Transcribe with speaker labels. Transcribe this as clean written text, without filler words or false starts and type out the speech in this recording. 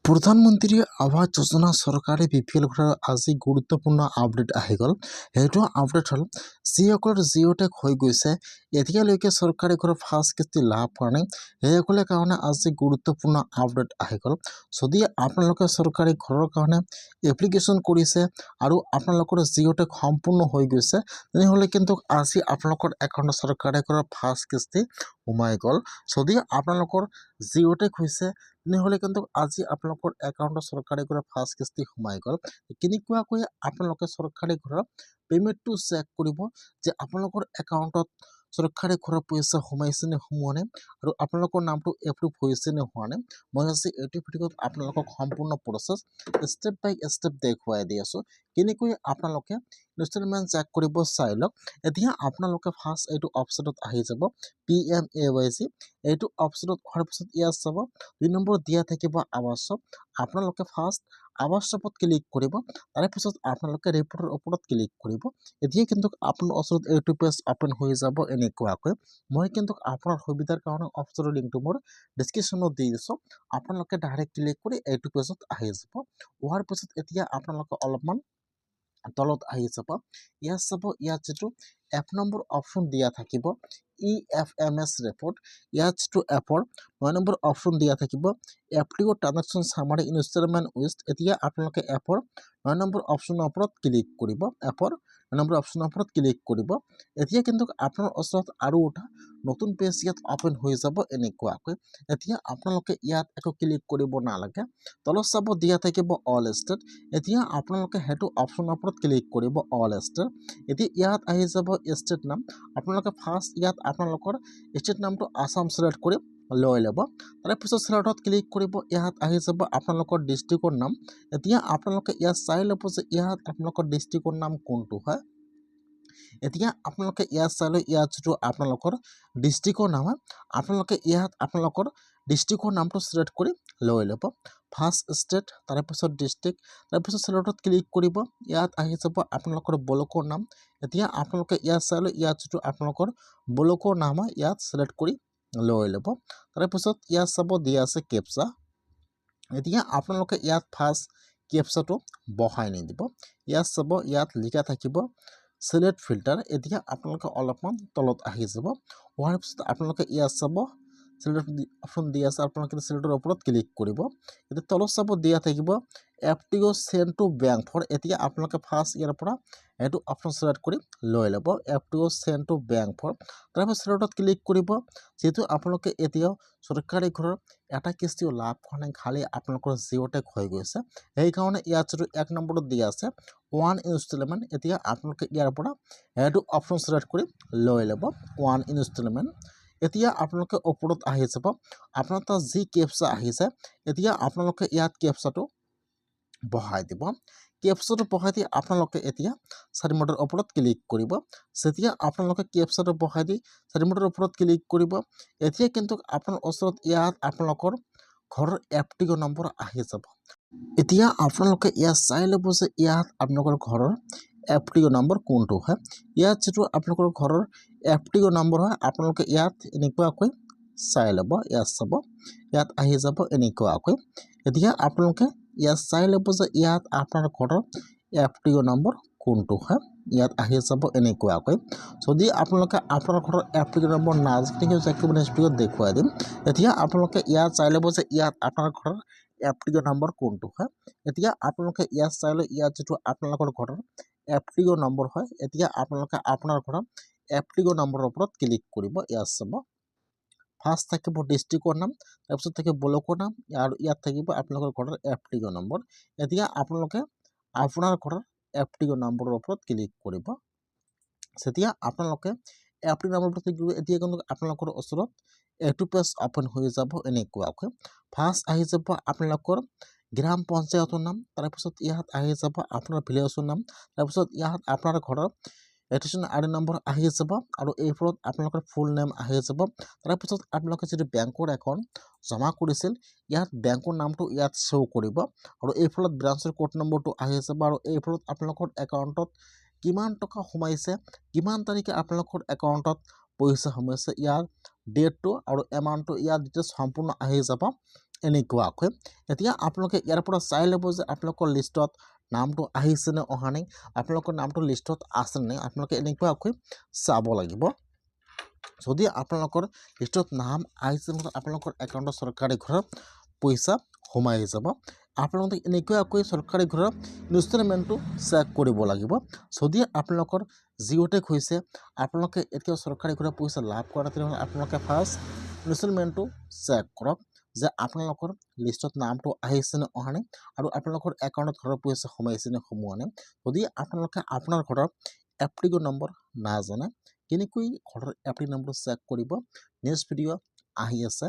Speaker 1: প্ৰধানমন্ত্ৰী আৱাস যোজনা চৰকাৰে BPL ঘৰৰ আজি গুৰুত্বপূৰ্ণ আপডেট আহি গ'ল। সেইটো আপডেট হ'ল যিসকলৰ জিঅ'টেক হৈ গৈছে এতিয়ালৈকে চৰকাৰী ঘৰৰ ফাৰ্ষ্ট কিস্তি লাভ কৰা নাই সেইসকলৰ কাৰণে আজি গুৰুত্বপূৰ্ণ আপডেট আহি গ'ল। যদি আপোনালোকে চৰকাৰী ঘৰৰ কাৰণে এপ্লিকেশ্যন কৰিছে আৰু আপোনালোকৰ জিঅ'টেক সম্পূৰ্ণ হৈ গৈছে তেনেহ'লে কিন্তু আজি আপোনালোকৰ একাউণ্টত চৰকাৰী ঘৰৰ ফাৰ্ষ্ট কিস্তি সোমাই গ'ল। যদি আপোনালোকৰ জিঅ'টেক হৈছে তেনেহ'লে কিন্তু আজি আপোনালোকৰ একাউণ্টত চৰকাৰী ঘৰৰ ফাৰ্ষ্ট কিস্তি সোমাই গ'ল। কেনেকুৱাকৈ আপোনালোকে চৰকাৰী ঘৰৰ পে'মেণ্টটো চেক কৰিব যে আপোনালোকৰ একাউণ্টত চৰকাৰী ঘৰৰ পইচা সোমাইছে নে সোমোৱা নাই আৰু আপোনালোকৰ নামটো এপ্ৰুভ হৈছে নে হোৱা নাই। মই আজি এইটো ভিডিঅ'ত আপোনালোকক সম্পূৰ্ণ প্ৰচেছ ষ্টেপ বাই ষ্টেপ দেখুৱাই দি আছোঁ। কেনেকৈ আপোনালোকে ইনষ্টলমেণ্ট চেক কৰিব চাই লওক। এতিয়া আপোনালোকে ফাৰ্ষ্ট এইটো অপশ্যনত আহি যাব PMAYG। এইটো অপশ্যনত অহাৰ পিছত ইয়াত চাব 2 নম্বৰ দিয়া থাকিব আৱাসত। আপোনালোকে ফাৰ্ষ্ট আৱাসত ক্লিক কৰিব, তাৰপিছত আপোনালোকে ৰিপৰ্টৰ ওপৰত ক্লিক কৰিব। এতিয়া কিন্তু আপোনাৰ ওচৰত এইটো পেজ অপেন হৈ যাব এনেকুৱাকৈ। মই কিন্তু আপোনাৰ সুবিধাৰ কাৰণে অপশ্যনৰ লিংকটো মোৰ ডিছক্ৰিপশ্যনত দি দিছোঁ। আপোনালোকে ডাইৰেক্ট ক্লিক কৰি এইটো পেজত আহি যাব। হোৱাৰ পিছত এতিয়া আপোনালোকে অলপমান তলত আহি যাব। ইয়াত চাব, ইয়াত যিটো এপ নম্বৰ অপশ্যন দিয়া থাকিব EFMS ৰিপৰ্ট, ইয়াত যিটো এপৰ 9 নম্বৰ অপশ্যন দিয়া থাকিব FTO ট্ৰানজেকশ্যন চামাৰি ইনষ্টলমেণ্ট উইথ। এতিয়া আপোনালোকে এপৰ 9 নম্বৰ অপশ্যনৰ ওপৰত ক্লিক কৰিব। এপৰ 9 নম্বৰ অপশ্যনৰ ওপৰত ক্লিক কৰিব। এতিয়া কিন্তু আপোনাৰ ওচৰত আৰু এটা নতুন পেজ ইয়াত অপেন হৈ যাব এনেকুৱাকৈ। এতিয়া আপোনালোকে ইয়াত একো ক্লিক কৰিব নালাগে। তলত চাব দিয়া থাকিব অল ষ্টেট। এতিয়া আপোনালোকে সেইটো অপশ্যনৰ ওপৰত ক্লিক কৰিব অল ষ্টেট। এতিয়া ইয়াত আহি যাব ষ্টেট নাম। আপোনালোকে ফাৰ্ষ্ট ইয়াত আপোনালোকৰ ষ্টেট নামটো আসাম চিলেক্ট কৰি লৈ ল'ব। তাৰপিছত চিলেক্টত ক্লিক কৰিব। ইয়াত আহি যাব আপোনালোকৰ ডিষ্ট্ৰিক্টৰ নাম। এতিয়া আপোনালোকে ইয়াত চাই ল'ব যে ইয়াত আপোনালোকৰ ডিষ্ট্ৰিক্টৰ নাম কোনটো হয়। এতিয়া আপোনালোকে ইয়াত চাই লৈ ইয়াত যিটো আপোনালোকৰ ডিষ্ট্ৰিক্টৰ নাম হয় আপোনালোকে ইয়াত আপোনালোকৰ ডিষ্ট্ৰিক্টৰ নামটো চিলেক্ট কৰি লৈ ল'ব। ফাৰ্ষ্ট ষ্টেট, তাৰপিছত ডিষ্ট্ৰিক্ট, তাৰপিছত চিলেক্টত ক্লিক কৰিব। ইয়াত আহি যাব আপোনালোকৰ ব্লকৰ নাম। এতিয়া আপোনালোকে ইয়াত চাই লৈ ইয়াত যিটো আপোনালোকৰ ব্লকৰ নাম হয় ইয়াত চিলেক্ট কৰি লৈ ল'ব। তাৰপিছত ইয়াত চাব দিয়া আছে কেপচা। এতিয়া আপোনালোকে ইয়াত ফাৰ্ষ্ট কেপচাটো বহাই নিদিব। ইয়াত চাব ইয়াত লিখা থাকিব চিলেক্ট ফিল্টাৰ। এতিয়া আপোনালোকে অলপমান তলত আহি যাব। হোৱাৰ পিছত আপোনালোকে ইয়াত চাব চিলেক্ট অপশ্যন দিয়া আছে, আপোনালোকে চিলেক্টৰ ওপৰত ক্লিক কৰিব। এতিয়া তলত চাব দিয়া থাকিব FTO send to bank for. এতিয়া আপোনালোকে ফাৰ্ষ্ট ইয়াৰ পৰা এইটো অপশ্যন চিলেক্ট কৰি লৈ ল'ব FTO send to bank for. তাৰপিছত চিলেক্টত ক্লিক কৰিব। যিহেতু আপোনালোকে এতিয়াও চৰকাৰী ঘৰৰ এটা কিস্তিও লাভ কৰা নাই, খালি আপোনালোকৰ জিঅ'টেক হৈ গৈছে, সেইকাৰণে ইয়াত যিটো 1 নম্বৰত দিয়া আছে 1 ইনষ্টলমেণ্ট। এতিয়া আপোনালোকে ইয়াৰ পৰা এইটো অপশ্যন চিলেক্ট কৰি লৈ ল'ব 1 ইনষ্টলমেণ্ট। এতিয়া আপোনালোকে ওপৰত আহি যাব। আপোনাৰ তাত যি কেপচা আহিছে এতিয়া আপোনালোকে ইয়াত কেপচাটো বহাই দিব। কেপচাটো বহাই দি আপোনালোকে এতিয়া চাৰিমুঠৰ ওপৰত ক্লিক কৰিব। যেতিয়া আপোনালোকে কেপচাটো বহাই দি চাৰিমুঠৰ ওপৰত ক্লিক কৰিব এতিয়া কিন্তু আপোনাৰ ওচৰত ইয়াত আপোনালোকৰ ঘৰৰ FTO নম্বৰ আহি যাব। এতিয়া আপোনালোকে ইয়াত চাই ল'ব যে ইয়াত আপোনালোকৰ ঘৰৰ FTO নম্বৰ কোনটো হয়। ইয়াত যিটো আপোনালোকৰ ঘৰৰ FTO নম্বৰ হয় আপোনালোকে ইয়াত এনেকুৱাকৈ চাই ল'ব। ইয়াত চাব ইয়াত আহি যাব এনেকুৱাকৈ। এতিয়া আপোনালোকে ইয়াত চাই ল'ব যে ইয়াত আপোনাৰ ঘৰৰ FTO নম্বৰ কোনটো হয়। ইয়াত আহি যাব এনেকুৱাকৈ। যদি আপোনালোকে আপোনাৰ ঘৰৰ FTO নম্বৰ নাজানে দেখুৱাই দিম। এতিয়া আপোনালোকে ইয়াত চাই ল'ব যে ইয়াত আপোনাৰ ঘৰৰ FTO নম্বৰ কোনটো হয়। এতিয়া আপোনালোকে ইয়াত চাই লৈ ইয়াত যিটো আপোনালোকৰ ঘৰৰ FTO নম্বৰ হয় এতিয়া আপোনালোকে আপোনাৰ ঘৰৰ FTO নম্বৰৰ ওপৰত ক্লিক কৰিব। ইয়াত চাব ফাৰ্ষ্ট থাকিব ডিষ্ট্ৰিক্টৰ নাম, তাৰপিছত থাকিব ব্লকৰ নাম আৰু ইয়াত থাকিব আপোনালোকৰ ঘৰৰ FTO নম্বৰ। এতিয়া আপোনালোকে আপোনাৰ ঘৰৰ FTO নম্বৰৰ ওপৰত ক্লিক কৰিব। যেতিয়া আপোনালোকে FTO নম্বৰৰ ওপৰত ক্লিক কৰিব এতিয়া কিন্তু আপোনালোকৰ ওচৰত এইটো পেজ অপেন হৈ যাব এনেকুৱাকৈ। ফাৰ্ষ্ট আহি যাব আপোনালোকৰ গ্ৰাম পঞ্চায়তৰ নাম, তাৰপিছত ইয়াত আহি যাব আপোনাৰ ভিলেজৰ নাম, তাৰপিছত ইয়াত আপোনাৰ ঘৰৰ ৰেজিষ্ট্ৰেশ্যন ID নম্বৰ আহি যাব আৰু এইবোৰত আপোনালোকৰ ফুল নেম আহি যাব। তাৰপিছত আপোনালোকে যিটো বেংকৰ একাউণ্ট জমা কৰিছিল ইয়াত বেংকৰ নামটো ইয়াত শ্ব' কৰিব আৰু এইফালত ব্ৰাঞ্চৰ কোড নম্বৰটো আহি যাব আৰু এইফালত আপোনালোকৰ একাউণ্টত কিমান টকা সোমাইছে, কিমান তাৰিখে আপোনালোকৰ একাউণ্টত পইচা সোমাইছে ইয়াৰ ডেটটো আৰু এমাউণ্টটো ইয়াৰ ডিটেইলছ সম্পূৰ্ণ আহি যাব এনেকুৱাকৈ। এতিয়া আপোনালোকে ইয়াৰ পৰা চাই ল'ব যে আপোনালোকৰ লিষ্টত নামটো আহিছে নে অহা নাই, আপোনালোকৰ নামটো লিষ্টত আছে নে নাই, আপোনালোকে এনেকুৱাকৈ চাব লাগিব। যদি আপোনালোকৰ লিষ্টত নাম আহিছে আপোনালোকৰ একাউণ্টত চৰকাৰী ঘৰৰ পইচা সোমাই যাব। আপোনালোকে এনেকুৱাকৈ চৰকাৰী ঘৰৰ ইনষ্টলমেণ্টটো চেক কৰিব লাগিব। যদি আপোনালোকৰ জিঅ'টেক হৈছে, আপোনালোকে এতিয়া চৰকাৰী ঘৰৰ পইচা লাভ কৰা তেনেহ'লে আপোনালোকে ফাৰ্ষ্ট ইনষ্টলমেণ্টটো চেক কৰক যে আপোনালোকৰ লিষ্টত নামটো আহিছে নে অহা নাই আৰু আপোনালোকৰ একাউণ্টত ঘৰৰ পইচা সোমাইছে নে সোমোৱা নাই। যদি আপোনালোকে আপোনাৰ ঘৰৰ এপ্লিকেশ্যন নম্বৰ নাজানে কেনেকৈ ঘৰৰ এপ্লিকেশ্যন নম্বৰ চেক কৰিব, নেক্সট ভিডিঅ' আহি আছে,